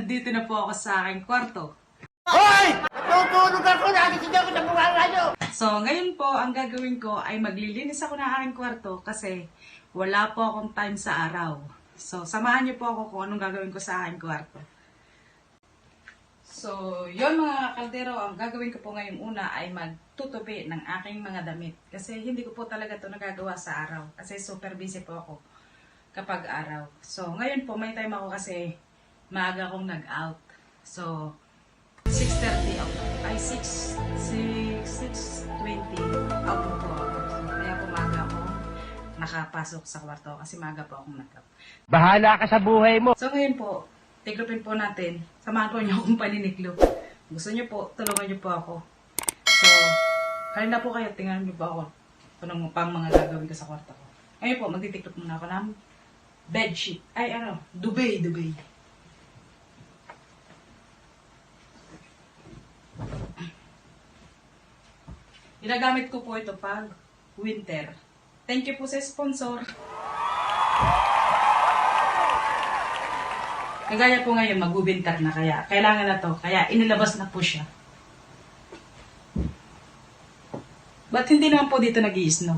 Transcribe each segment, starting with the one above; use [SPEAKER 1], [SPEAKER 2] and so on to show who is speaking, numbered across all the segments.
[SPEAKER 1] nandito na po ako sa aking kwarto.
[SPEAKER 2] Hoy! Natutulog ako! Nakikita ko sa mga radyo!
[SPEAKER 1] So, ngayon po, ang gagawin ko ay maglilinis ako ng aking kwarto kasi wala po akong time sa araw. So, samahan niyo po ako kung anong gagawin ko sa aking kwarto. So, yun mga kaldero, ang gagawin ko po ngayong una ay magtutupi ng aking mga damit. Kasi hindi ko po talaga ito nagagawa sa araw. Kasi super busy po ako kapag araw. So, ngayon po, may time ako kasi maaga akong nag-out. So, 6:30 out. Ay, 6:20 out po ako. So, kaya pumaga ako nakapasok sa kwarto kasi maaga po akong nag-out.
[SPEAKER 2] Bahala ka sa buhay mo!
[SPEAKER 1] So, ngayon po, tiglupin po natin. Samahan po niyo akong paniniklop. Gusto niyo po, tulungan niyo po ako. So, halina po kayo, tingnan niyo po ako kung anong pang mga gagawin ko sa kwarto ko. Ngayon po, magtitiklop muna ako ng bedsheet. Ay, duvet. Ginagamit ko po ito pag winter. Thank you po sa sponsor. Kagaya po ngayon, mag-winter na kaya. Kailangan na to. Kaya inilabas na po siya. Ba't hindi naman po dito nag-i-snow?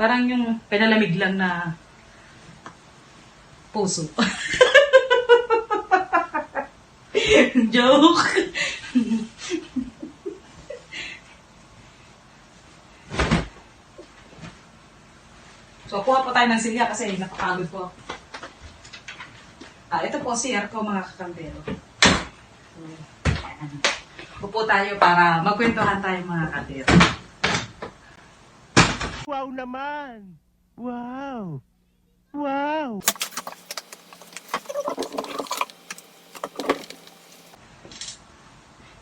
[SPEAKER 1] Parang yung pinalamig lang na puso. Joke! So, kuha po tayo ng silya kasi napakagod po. Ito po CR ko mga kakambero. So, ayan. Upo tayo para magkwentuhan tayo mga kakambero.
[SPEAKER 2] Wow naman! Wow! Wow!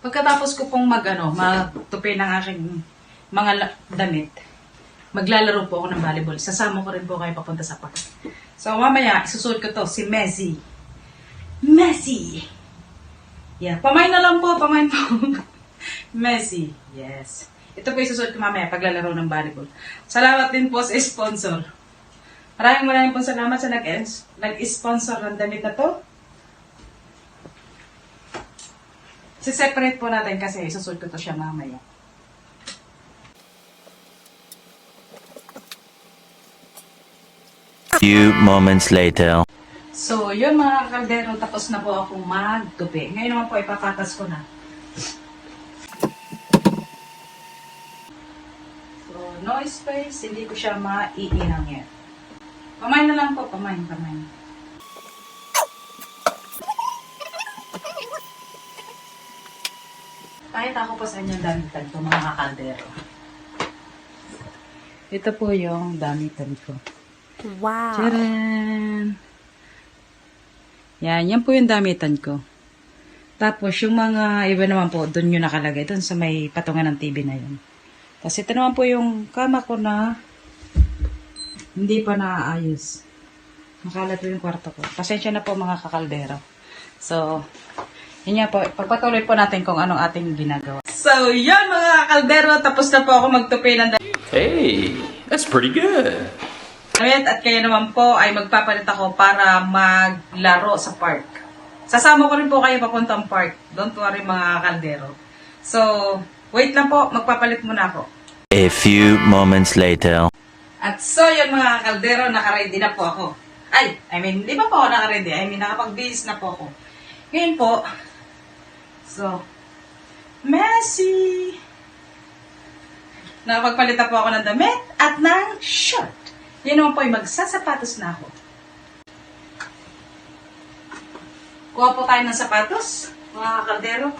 [SPEAKER 1] Pagkatapos ko pong magtupi ng aking mga damit, maglalaro po ako ng volleyball. Sasama ko rin po kayo papunta sa park. So, mamaya, isusuot ko to, si Messi. Messi! Yeah, pamain na lang po, pamain po. Messi, yes. Ito po isusuot ko mamaya, paglalaro ng volleyball. Salamat din po sa sponsor. Maraming po salamat sa nag-sponsor ng damit na to. Si-separate po natin kasi isusuot ko to siya mamaya.
[SPEAKER 3] Few moments later.
[SPEAKER 1] So, yun mga kaldero, tapos na po akong magtupi. Ngayon naman po, ipapatas ko na. So, no space, hindi ko siya maiinang yan. Pamain na lang po, pamain. Kahit ako po sa inyong damitan ko, mga kaldero. Ito po yung damitan ko.
[SPEAKER 4] Wow.
[SPEAKER 1] Tcharan! Yan po yung damitan ko. Tapos, yung mga iba naman po, doon yung nakalagay. Doon sa may patungan ng TV na yun. Tapos, ito naman po yung kama ko na hindi pa naaayos. Nakalat po yung kwarto ko. Pasensya na po mga kakaldero. So, yun nga po. Pagpatuloy po natin kung anong ating ginagawa. So, yan mga kakaldero. Tapos na po ako magtupi ng
[SPEAKER 5] Hey, that's pretty good.
[SPEAKER 1] at kaya naman po ay magpapalit ako para maglaro sa park. Sasama ko rin po kayo papuntang park. Don't worry mga kaldero. So, wait lang po. Magpapalit muna ako.
[SPEAKER 3] A few moments later.
[SPEAKER 1] At so, yun mga kaldero, nakaready na po ako. Di ba po ako nakaready? Nakapag-bihis na po ako. Ngayon po, so, Messi! Nakapagpalit na po ako ng damit at ng shirt. Yan naman po ay magsasapatos na ako. Kuha po tayo ng sapatos, mga kakaldero.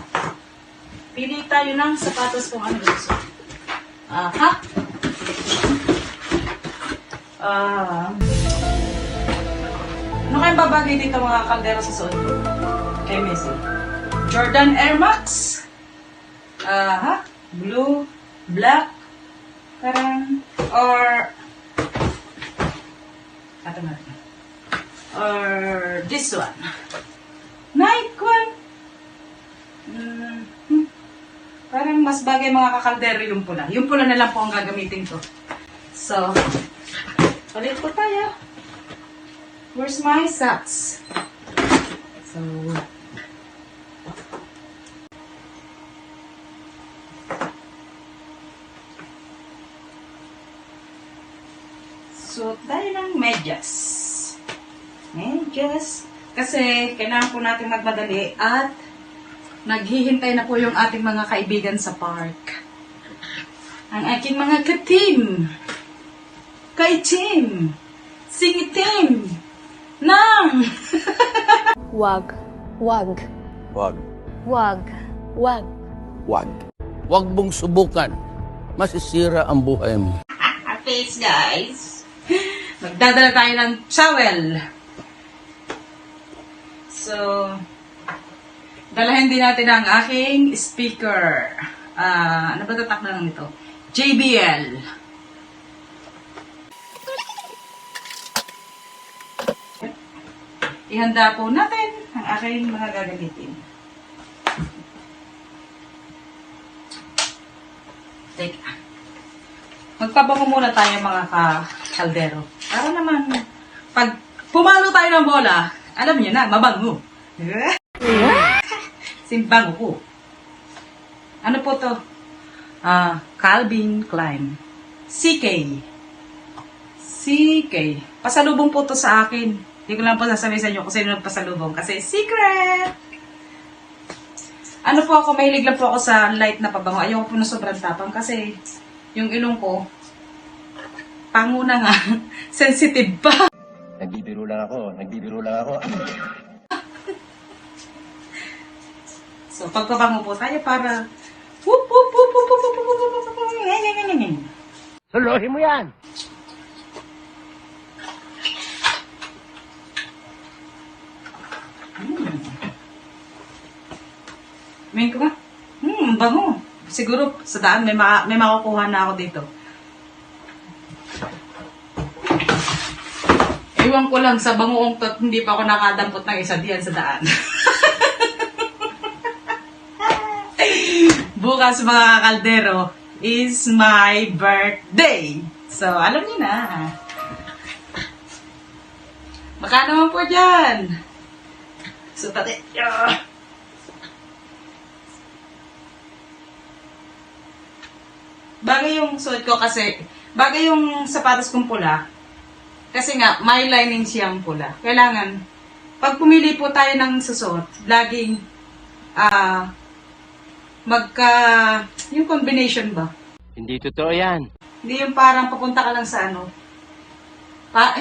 [SPEAKER 1] Pili tayo ng sapatos kung ano gusto. Ano kayong babagay dito mga kakaldero sa suot ko? Kay Messi. Jordan Air Max. Blue, black, parang, or this one. Nike one. Parang mas bagay mga kakaldero yung pula. Yung pula na lang po ang gagamitin ko. So, palit po tayo. Where's my socks? So, magsusuot tayo ng medyas. Medyas. Kasi kailangan po natin magmadali at naghihintay na po yung ating mga kaibigan sa park. Ang aking mga ka-team. Kay-team. Singi-team. Nang!
[SPEAKER 4] Wag. Wag.
[SPEAKER 6] Wag.
[SPEAKER 4] Wag. Wag.
[SPEAKER 6] Wag.
[SPEAKER 7] Huwag mong subukan. Masisira ang buhay mo.
[SPEAKER 1] Face, guys. Magdadala tayo ng towel. So, dalahin din natin ang aking speaker. Ano ba tatak na lang nito? JBL. Ihanda po natin ang aking mga gagamitin. Teka. Magpabango muna tayo mga kaldero. Para naman, pag pumalo tayo ng bola, alam niyo na, mabango. Simbango po. Ano po to? Calvin Klein. CK. CK. Pasalubong po to sa akin. Hindi ko lang po sasabihin sa inyo kung sino nagpasalubong. Kasi secret! Ano po ako, mahilig lang po ako sa light na pabango. Ayoko po na sobrang tapang kasi yung ilong ko, pango na nga, sensitive pa.
[SPEAKER 6] Nagbibiro lang ako.
[SPEAKER 1] So, pagpabango po tayo para whoop, whoop, whoop, whoop, whoop, whoop, whoop, whoop, whoop, whoop, whoop.
[SPEAKER 2] Suluhin mo yan!
[SPEAKER 1] Main ko nga. Bango. Siguro sa daan may makukuha na ako dito. Ewan ko lang sa bangoong to, hindi pa ako nakadampot ng isa diyan sa daan. Bukas mga kaldero is my birthday. So, alam niyo na. Baka naman po dyan. So, pati. Bagay yung suot ko kasi, bagay yung sapatos kong pula. Kasi nga, may lining siyang pula. Kailangan, pag pumili po tayo ng susuot, laging, yung combination ba?
[SPEAKER 7] Hindi totoo yan.
[SPEAKER 1] Hindi yung parang papunta ka lang sa ano.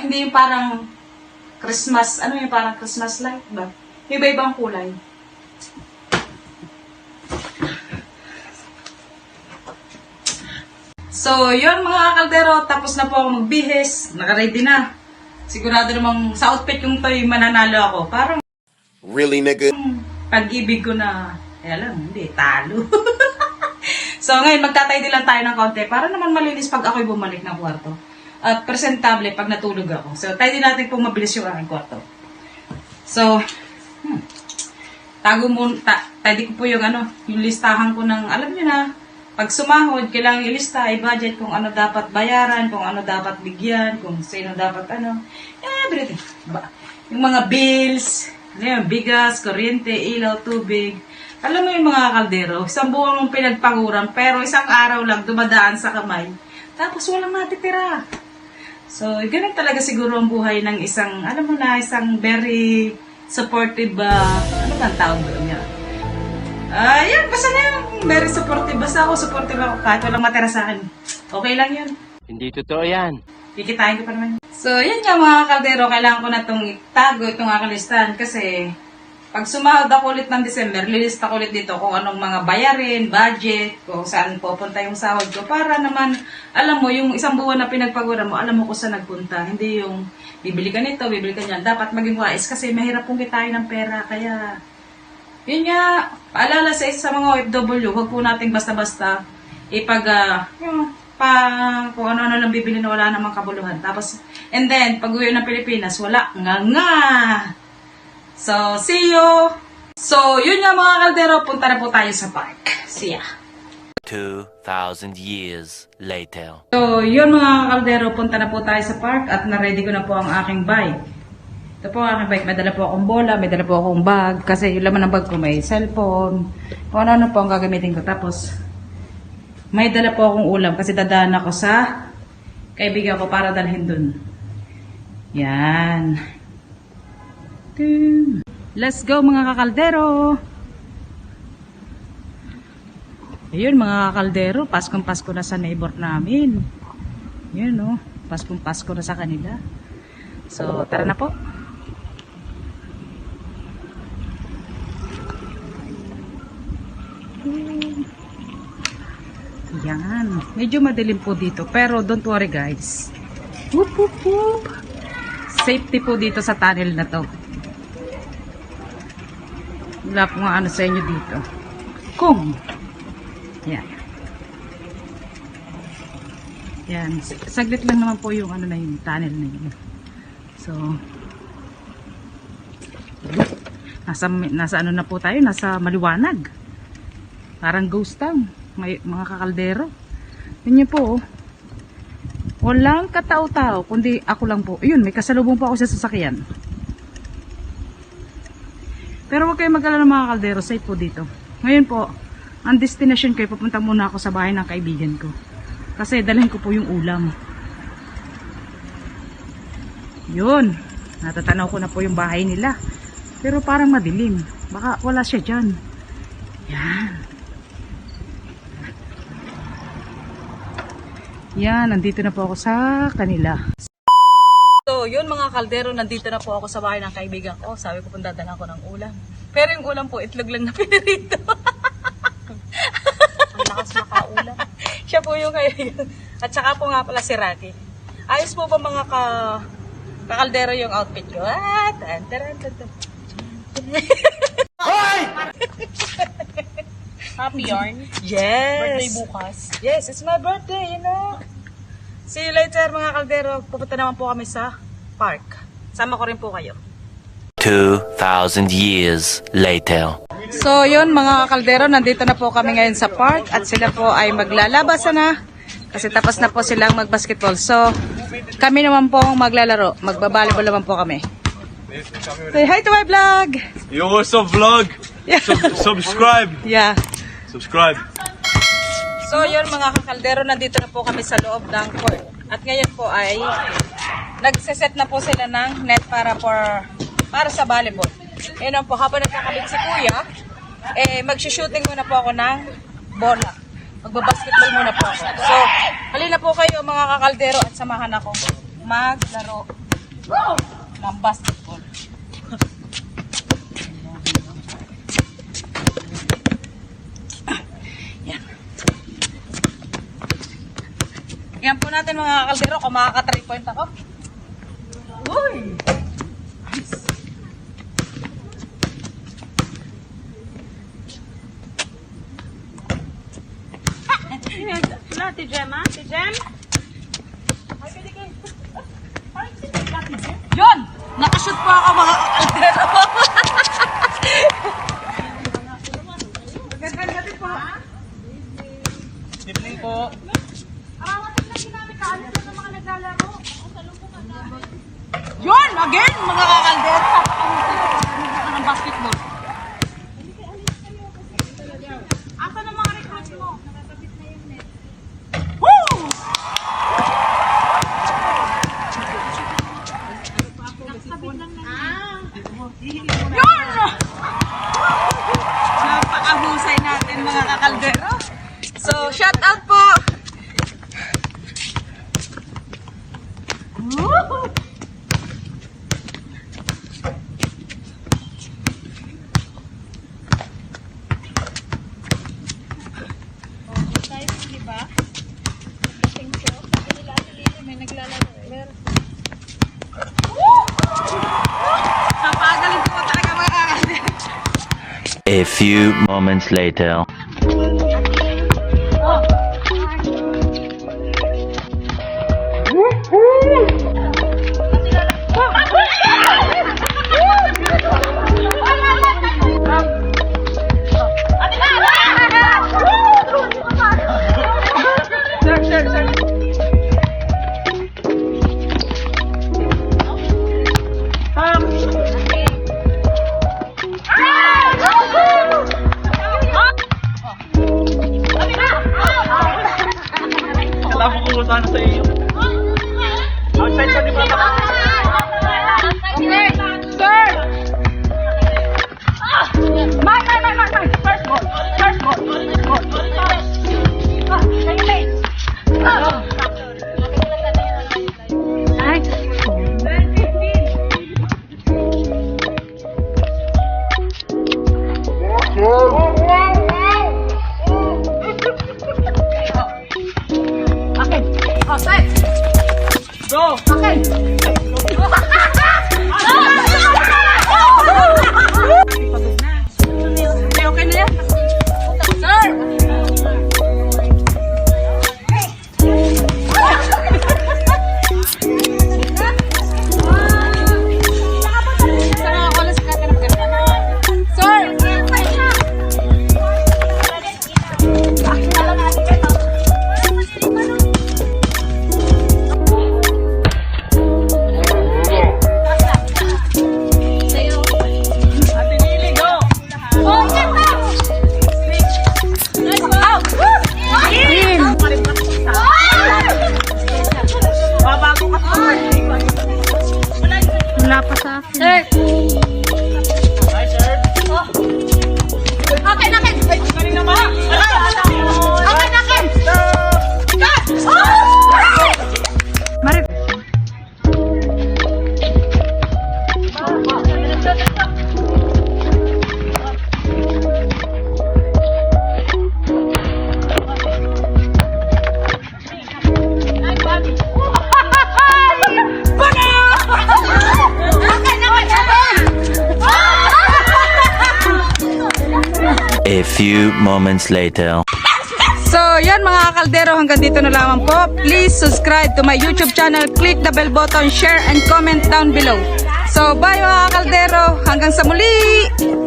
[SPEAKER 1] Hindi yung parang Christmas, ano yung parang Christmas light ba? Iba-ibang kulay. So, yun mga kaldero, tapos na po ako magbihis, naka-ready na. Sigurado namang sa outfit yung to'y mananalo ako. Parang
[SPEAKER 6] Really, nigga?
[SPEAKER 1] pag-ibig ko na, alam, hindi, talo. So, ngayon, magtatay lang tayo ng konti para naman malinis pag ako'y bumalik ng kwarto. At presentable pag natulog ako. So, tayo din natin pong mabilis yung aking kwarto. So, tayo ko po yung yung listahan ko ng, alam niyo na, pag sumahod, kailangan ilista, i-budget kung ano dapat bayaran, kung ano dapat bigyan, kung sino dapat everything. Yung mga bills, bigas, kuryente, ilaw, tubig. Alam mo yung mga kaldero, isang buwan mong pinagpanguran, pero isang araw lang dumadaan sa kamay. Tapos walang matitira. So, ganun talaga siguro ang buhay ng isang, alam mo na, isang very supportive, ano ba ang tawag doon niya? Yan, basta na yung very supportive. Basta ako supportive ako kahit walang matira sa akin. Okay lang yun.
[SPEAKER 7] Hindi totoo yan.
[SPEAKER 1] Kikitain ko pa naman. So, yan nga mga kaldero. Kailangan ko na itong itago, itong aking listahan. Kasi, pag sumahod ako ulit ng December, lilista ko ulit dito kung anong mga bayarin, budget, kung saan pupunta yung sahod ko. Para naman, alam mo, yung isang buwan na pinagpaguran mo, alam mo kung saan nagpunta. Hindi yung bibili ka nito, bibili ka niyan. Dapat maging wise kasi mahirap pong kitain ng pera. Kaya, yun nga, paalala sa mga OFW, huwag po nating basta-basta kung ano-ano lang bibili na wala namang kabuluhan. Tapos, and then, pag uwi ng Pilipinas, wala nga. So, see you! So, yun nga mga kaldero, punta na po tayo sa park. See ya!
[SPEAKER 3] 2,000 years later.
[SPEAKER 1] So, yun mga kaldero, punta na po tayo sa park at na-ready ko na po ang aking bike. Ito po ang aking bike. May dala po akong bola, may dala po akong bag. Kasi yung laman ng bag ko may cellphone. Kung ano-ano po ang gagamitin ko. Tapos, may dala po akong ulam kasi dadaan ako sa kaibigan ko para dalhin dun. Yan. Let's go mga kakaldero. Ayun mga kakaldero, Paskong Pasko na sa neighbor namin. Yun oh, Paskong Pasko na sa kanila. So tara na po. Yan. Medyo madilim po dito. Pero don't worry guys. Whoop, whoop, whoop. Safety po dito sa tunnel na to. Wala po nga ano sa inyo dito. Kung. Yan. Yan. Saglit lang naman po yung ano na yung tunnel na yun. So. Nasa ano na po tayo? Nasa maliwanag. Parang ghost town. May mga kakaldero. Yun po, oh. Walang katao-tao, kundi ako lang po. Ayun, may kasalubong po ako sa sasakyan. Pero huwag kayong mag-alala mga kakaldero, safe po dito. Ngayon po, ang destination ko, pupunta muna ako sa bahay ng kaibigan ko. Kasi dalhin ko po yung ulam. Yun, natatanaw ko na po yung bahay nila. Pero parang madilim. Baka wala siya dyan. Yan. Yan, nandito na po ako sa kanila. So, yun mga kaldero, nandito na po ako sa bahay ng kaibigan ko. Sabi ko, dadala ko ng ulam. Pero yung ulam po, itlog lang na pinirito. Ang lakas makaulam. Siya po yung kaibigan. At saka po nga pala si Rocky. Ayos po ba mga kakaldero yung outfit ko?
[SPEAKER 8] Happy yarn?
[SPEAKER 1] Yes!
[SPEAKER 8] Birthday bukas?
[SPEAKER 1] Yes, it's my birthday, you know. See you later mga kaldero. Pupunta naman po kami sa park. Sama ko rin po kayo.
[SPEAKER 3] 2,000 years later.
[SPEAKER 1] So yun mga kaldero, nandito na po kami ngayon sa park at sila po ay maglalabasa na kasi tapos na po silang magbasketball. So kami naman po maglalaro, magbabalibol naman po kami. Say hi to my vlog!
[SPEAKER 9] Yo, what's up, vlog?
[SPEAKER 1] Yeah.
[SPEAKER 9] Subscribe.
[SPEAKER 1] Yeah.
[SPEAKER 9] Subscribe.
[SPEAKER 1] So yun mga kakaldero, nandito na po kami sa loob ng court. At ngayon po ay nagseset na po sila ng net para sa volleyball. Yun po, habang nagkakabit si kuya, mag-shooting muna po ako ng bola. Magbabasketball muna po ako. So, halina po kayo mga kakaldero at samahan ako maglaro ng basketball. Yan po natin mga kakaldero kung makaka 3 point ako. Uy! Nice.
[SPEAKER 8] Wala, si Jem, ha? Si Jem?
[SPEAKER 1] Yun! Nakashoot po ako mga kakaldero. Magandang po.
[SPEAKER 9] Evening po.
[SPEAKER 1] Yun! Again! Mga kakaldero. Ng basketball. Asa na mga recruits mo? Nakakabit na yung net. Woo! Yun! Napakahusay natin mga kakaldero. So, shout out po! Woo! Napagaling po talaga mga kakaldero.
[SPEAKER 3] A few moments later.
[SPEAKER 9] Alam mo kung saan sa iyo. Outside pa di ba?
[SPEAKER 1] Okay. Oh, set. Go. Okay. Okay na yan. Sir. Wala pa sa akin. Sir! Hi, sir! Okay na, Ken! Okay na, ma! Okay na, Ken! Mari!
[SPEAKER 3] A few moments later.
[SPEAKER 1] So, yan mga kaldero, hanggang dito na lamang po. Please subscribe to my YouTube channel, click the bell button, share and comment down below. So, bye mga kaldero, hanggang sa muli!